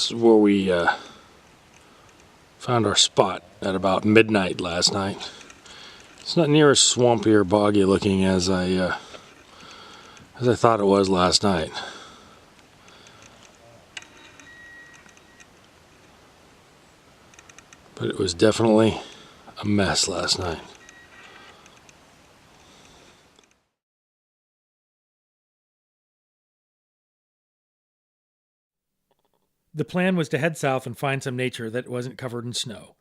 This is where we found our spot at about midnight last night. It's not near as swampy or boggy looking as I thought it was last night. But it was definitely a mess last night. The plan was to head south and find some nature that wasn't covered in snow.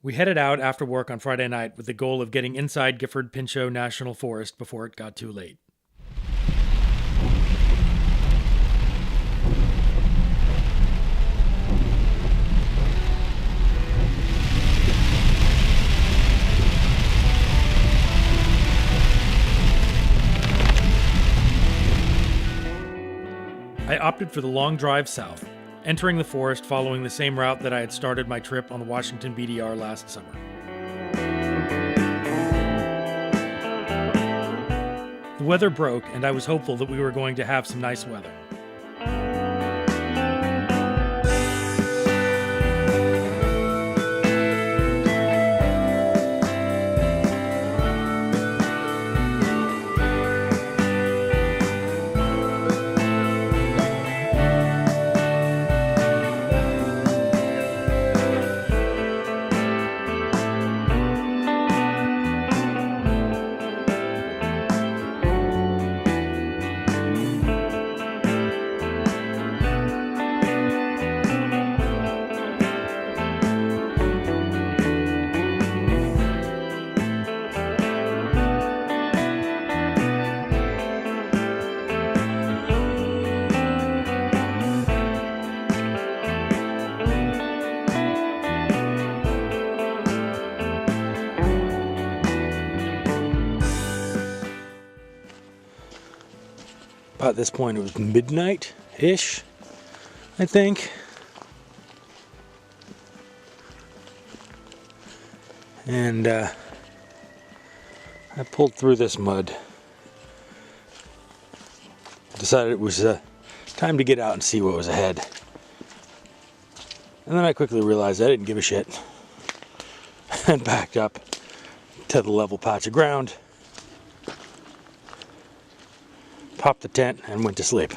We headed out after work on Friday night with the goal of getting inside Gifford Pinchot National Forest before it got too late. I opted for the long drive south, entering the forest following the same route that I had started my trip on the Washington BDR last summer. The weather broke, and I was hopeful that we were going to have some nice weather. At this point it was midnight-ish, I think. And I pulled through this mud. Decided it was time to get out and see what was ahead. And then I quickly realized I didn't give a shit. And backed up to the level patch of ground. Popped the tent and went to sleep.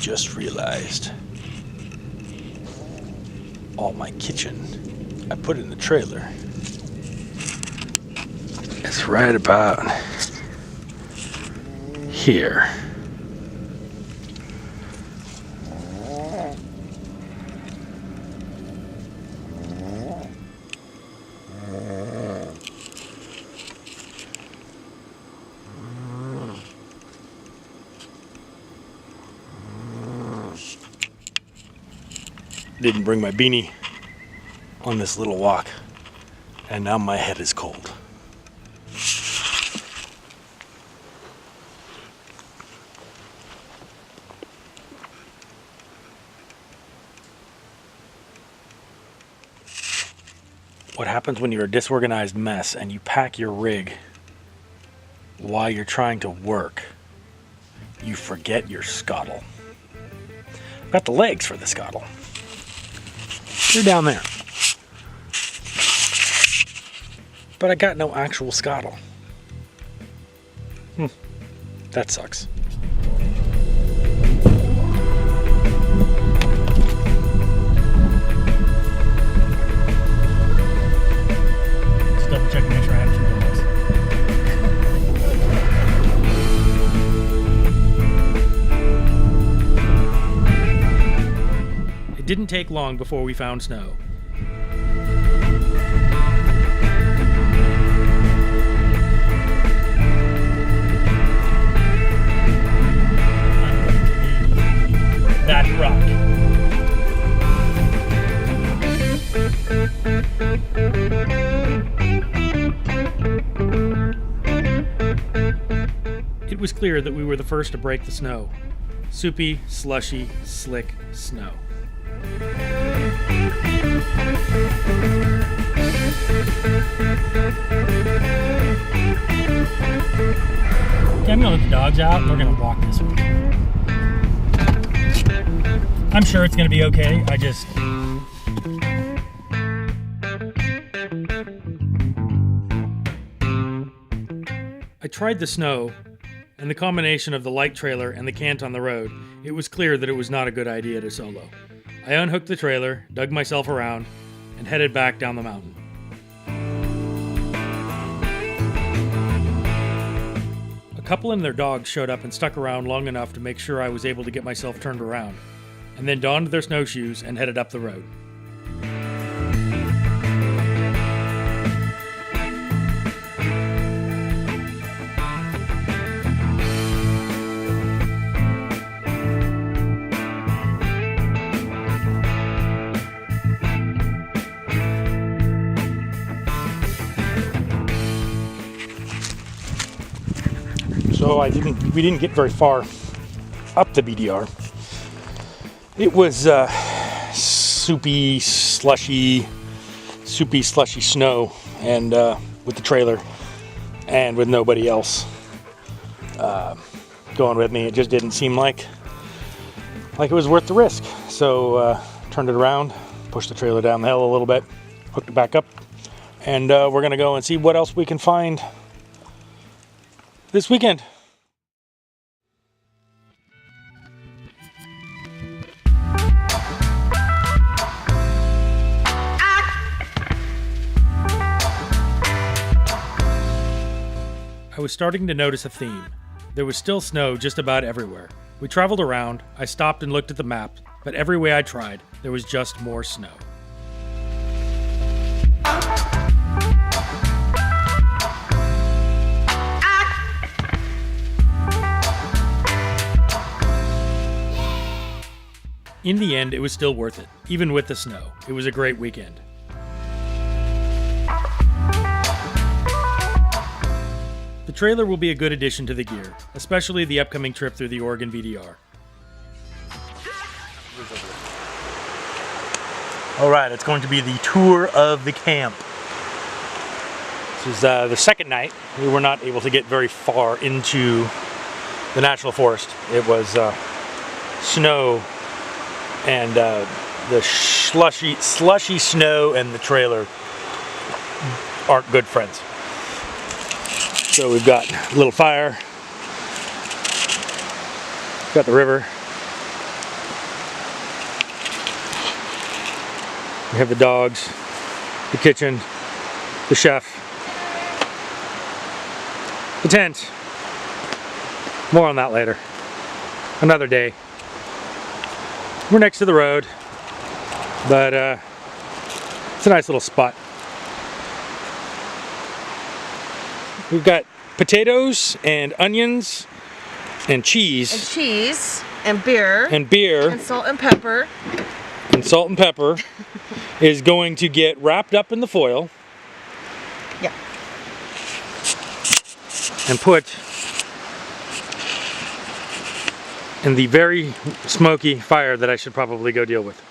Just realized all my kitchen I put in the trailer. It's right about here. Didn't bring my beanie on this little walk, and now my head is cold. What happens when you're a disorganized mess and you pack your rig while you're trying to work? You forget your scuttle. I've got the legs for the scuttle. They're down there. But I got no actual scuttle. That sucks. Just double check and make sure I have two dogs. It didn't take long before we found snow. That rock. It was clear that we were the first to break the snow. Soupy, slushy, slick snow. Okay, I'm gonna let the dogs out and we're gonna walk this way. I'm sure it's gonna be okay. I tried the snow, and the combination of the light trailer and the cant on the road, it was clear that it was not a good idea to solo. I unhooked the trailer, dug myself around, and headed back down the mountain. A couple and their dogs showed up and stuck around long enough to make sure I was able to get myself turned around, and then donned their snowshoes and headed up the road. So we didn't get very far up the BDR. It was soupy, slushy snow, and with the trailer and with nobody else going with me, it just didn't seem like it was worth the risk. So turned it around, pushed the trailer down the hill a little bit, hooked it back up, and we're gonna go and see what else we can find this weekend. I was starting to notice a theme. There was still snow just about everywhere. We traveled around, I stopped and looked at the map, but every way I tried, there was just more snow. In the end, it was still worth it, even with the snow. It was a great weekend. The trailer will be a good addition to the gear, especially the upcoming trip through the Oregon VDR. All right, it's going to be the tour of the camp. This is the second night. We were not able to get very far into the national forest. It was snow, and the slushy snow and the trailer aren't good friends. So we've got a little fire, got the river, we have the dogs, the kitchen, the chef, the tent. More on that later. Another day. We're next to the road, but it's a nice little spot. We've got potatoes and onions and cheese. And cheese and beer. And beer. And salt and pepper. And salt and pepper is going to get wrapped up in the foil. Yeah. And put in the very smoky fire that I should probably go deal with.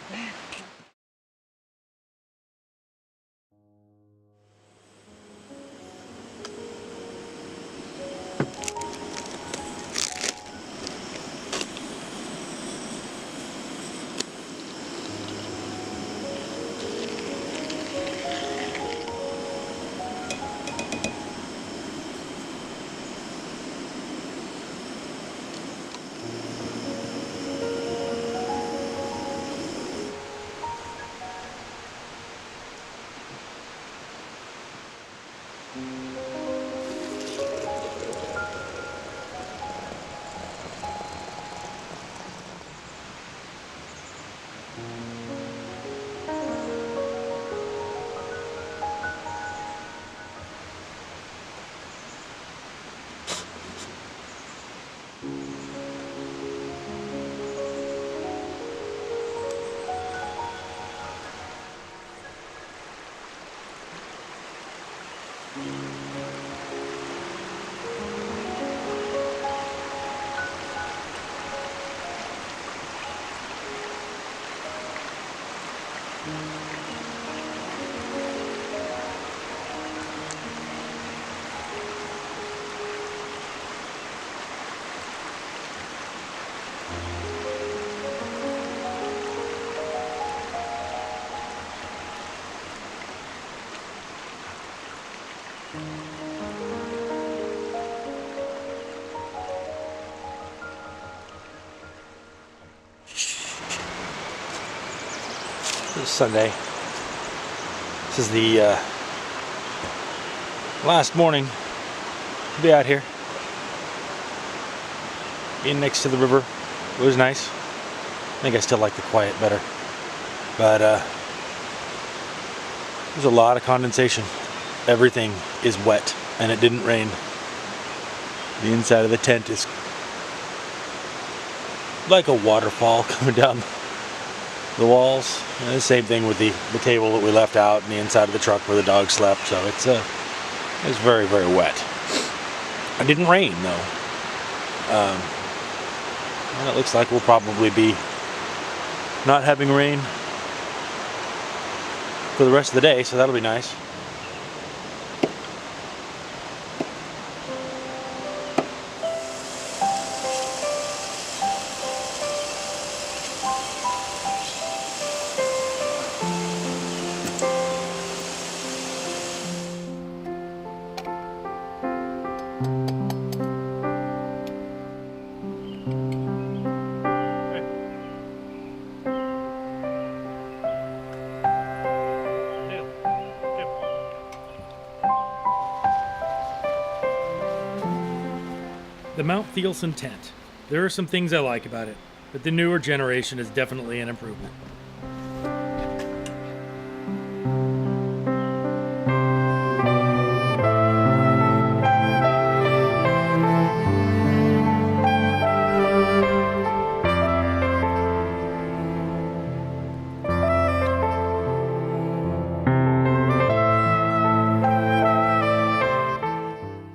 It's Sunday. This is the last morning to be out here. Being next to the river, it was nice. I think I still like the quiet better. But there's a lot of condensation. Everything is wet, and it didn't rain. The inside of the tent is like a waterfall coming down the walls. And the same thing with the table that we left out and the inside of the truck where the dog slept. So it's very, very wet. It didn't rain though. And it looks like we'll probably be not having rain for the rest of the day, so that'll be nice. The Mount Thielsen tent. There are some things I like about it, but the newer generation is definitely an improvement.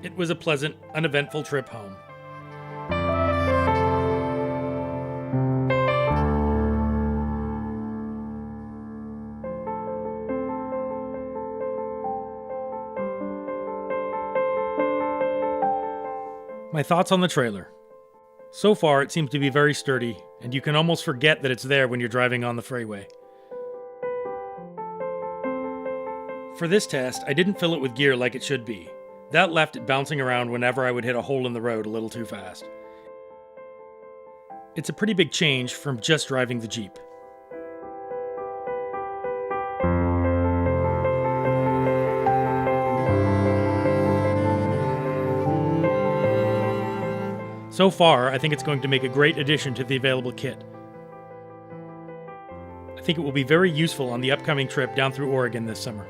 It was a pleasant, uneventful trip home. My thoughts on the trailer. So far, it seems to be very sturdy, and you can almost forget that it's there when you're driving on the freeway. For this test, I didn't fill it with gear like it should be. That left it bouncing around whenever I would hit a hole in the road a little too fast. It's a pretty big change from just driving the Jeep. So far, I think it's going to make a great addition to the available kit. I think it will be very useful on the upcoming trip down through Oregon this summer.